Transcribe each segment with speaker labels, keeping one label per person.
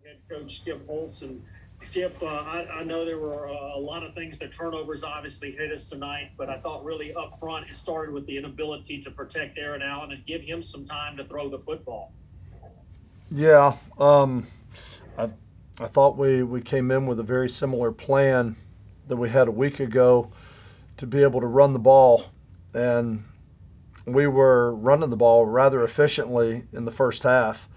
Speaker 1: Head coach Skip Holtz. And Skip, I know there were a lot of things. The turnovers obviously hit us tonight, but I thought really up front it started with the inability to protect Aaron Allen and give him some time to throw the football.
Speaker 2: Yeah, I I thought we came in with a very similar plan that we had a week ago to be able to run the ball, and we were running the ball rather efficiently in the first half.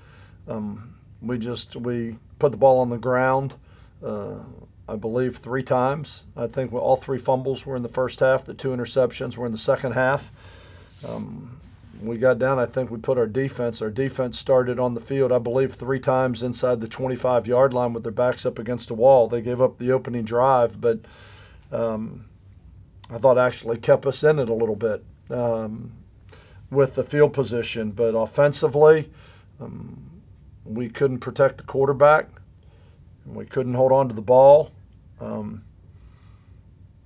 Speaker 2: We put the ball on the ground. Uh, I believe three times. I think all three fumbles were in the first half. The two interceptions were in the second half. Um, we got down. I think we put our defense. Our defense started on the field, I believe, three times inside the 25-yard line with their backs up against the wall. They gave up the opening drive, but um, I thought actually kept us in it a little bit with the field position. But offensively, um, we couldn't protect the quarterback. We couldn't hold on to the ball. Um,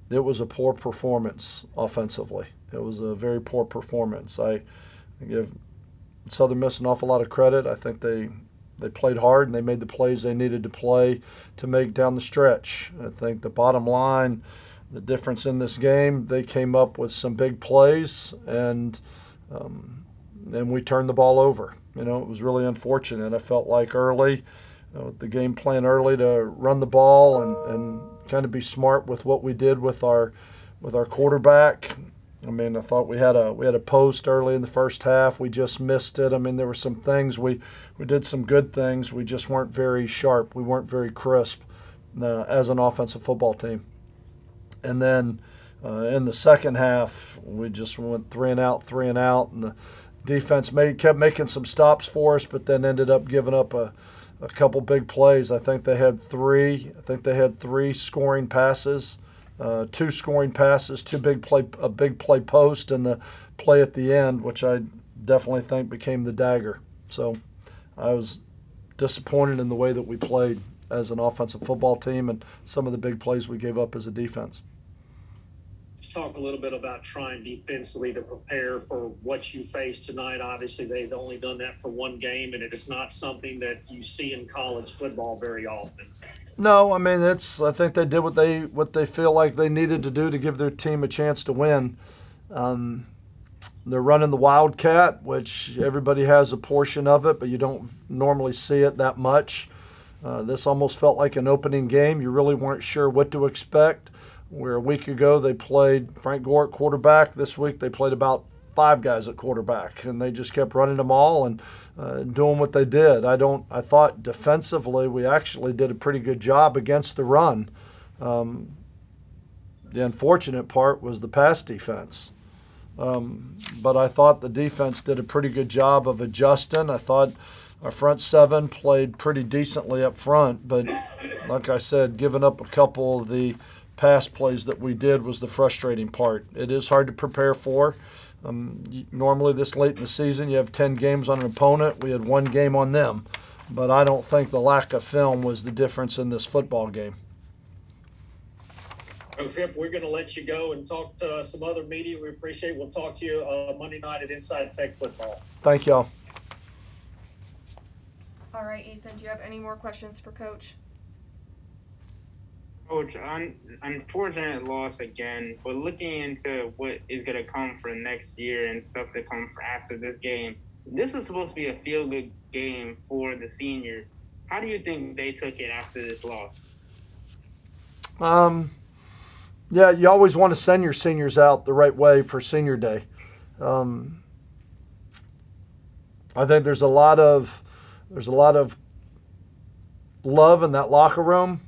Speaker 2: it was a poor performance offensively. It was a very poor performance. I give Southern Miss an awful lot of credit. I think they played hard and they made the plays they needed to play to make down the stretch. I think the bottom line, the difference in this game, they came up with some big plays and we turned the ball over. You know, it was really unfortunate. I felt like early, the game plan early to run the ball and kind of be smart with what we did with our quarterback. I mean, I thought we had a post early in the first half. We just missed it. I mean, there were some things we did some good things. We just weren't very sharp. We weren't very crisp as an offensive football team. And then in the second half, we just went three and out, and the defense kept making some stops for us, but then ended up giving up a couple big plays. I think they had three. I think they had three scoring passes, two scoring passes, a big play post, and the play at the end, which I definitely think became the dagger. So I was disappointed in the way that we played as an offensive football team and some of the big plays we gave up as a defense.
Speaker 1: Let's talk a little bit about trying defensively to prepare for what you face tonight. Obviously, they've only done that for one game, and it is not something that you see in college football very often.
Speaker 2: No, I mean I think they did what they feel like they needed to do to give their team a chance to win. Um, they're running the Wildcat, which everybody has a portion of it, but you don't normally see it that much. This almost felt like an opening game. You really weren't sure what to expect. Where a week ago they played Frank Gore at quarterback, this week they played about five guys at quarterback, and they just kept running them all and doing what they did. I thought defensively we actually did a pretty good job against the run. The unfortunate part was the pass defense. But I thought the defense did a pretty good job of adjusting. I thought our front seven played pretty decently up front, but like I said, giving up a couple of the pass plays that we did was the frustrating part. It is hard to prepare for. Normally this late in the season you have 10 games on an opponent. We had one game on them, but I don't think the lack of film was the difference in this football game.
Speaker 1: Skip, we're going to let you go and talk to some other media. We appreciate it. We'll talk to you Monday night at Inside Tech Football.
Speaker 2: Thank y'all.
Speaker 3: All right, Ethan, do you have any more questions for Coach?
Speaker 4: Coach, unfortunate loss again, but looking into what is going to come for next year and stuff that comes for after this game, this was supposed to be a feel-good game for the seniors. How do you think they took it after this loss?
Speaker 2: Yeah, you always want to send your seniors out the right way for senior day. I think there's a lot of love in that locker room.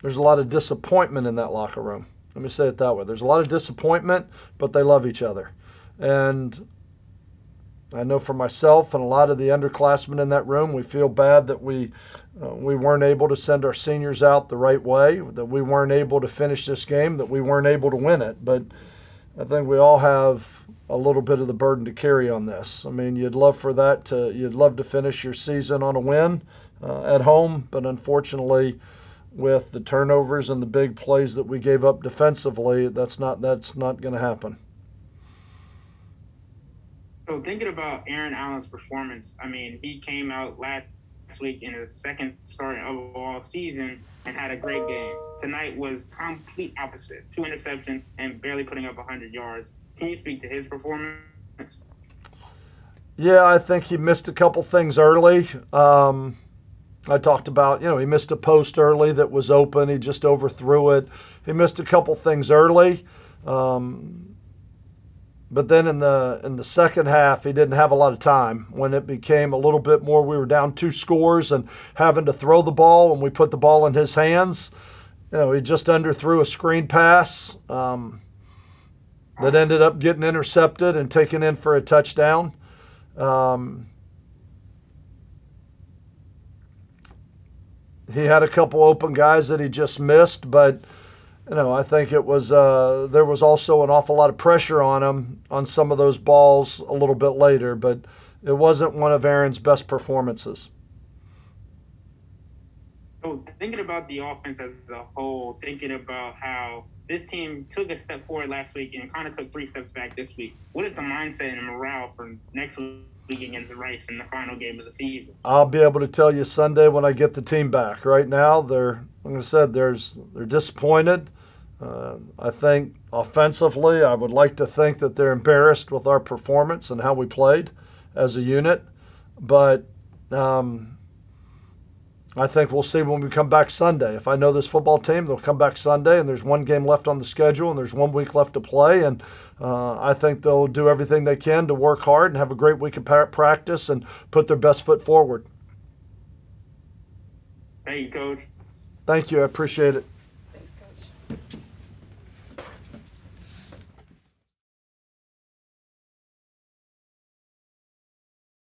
Speaker 2: There's a lot of disappointment in that locker room. Let me say it that way. There's a lot of disappointment, but they love each other. And I know for myself and a lot of the underclassmen in that room, we feel bad that we weren't able to send our seniors out the right way, that we weren't able to finish this game, that we weren't able to win it. But I think we all have a little bit of the burden to carry on this. I mean, you'd love to finish your season on a win at home, but unfortunately, with the turnovers and the big plays that we gave up defensively, that's not going to happen.
Speaker 4: So thinking about Aaron Allen's performance, I mean, he came out week in his second start of all season and had a great game. Tonight was complete opposite. 2 interceptions and barely putting up 100 yards. Can you speak to his performance?
Speaker 2: Yeah, I think he missed a couple things early. I talked about, he missed a post early that was open. He just overthrew it. He missed a couple things early. But then in the second half, he didn't have a lot of time. When it became a little bit more, we were down 2 scores and having to throw the ball, and we put the ball in his hands. He just underthrew a screen pass that ended up getting intercepted and taken in for a touchdown. He had a couple open guys that he just missed, but I think it was there was also an awful lot of pressure on him on some of those balls a little bit later, but it wasn't one of Aaron's best performances.
Speaker 4: So thinking about the offense as a whole, thinking about how this team took a step forward last week and kind of took 3 steps back this week, what is the mindset and morale for next week against the Rice in the final game of the season?
Speaker 2: I'll be able to tell you Sunday when I get the team back. Right now, like I said, they're disappointed. I think offensively, I would like to think that they're embarrassed with our performance and how we played as a unit. But I think we'll see when we come back Sunday. If I know this football team, they'll come back Sunday, and there's 1 game left on the schedule, and there's 1 week left to play. And I think they'll do everything they can to work hard and have a great week of practice and put their best foot forward.
Speaker 4: Thank you, Coach.
Speaker 2: Thank you. I appreciate it.
Speaker 3: Thanks, Coach.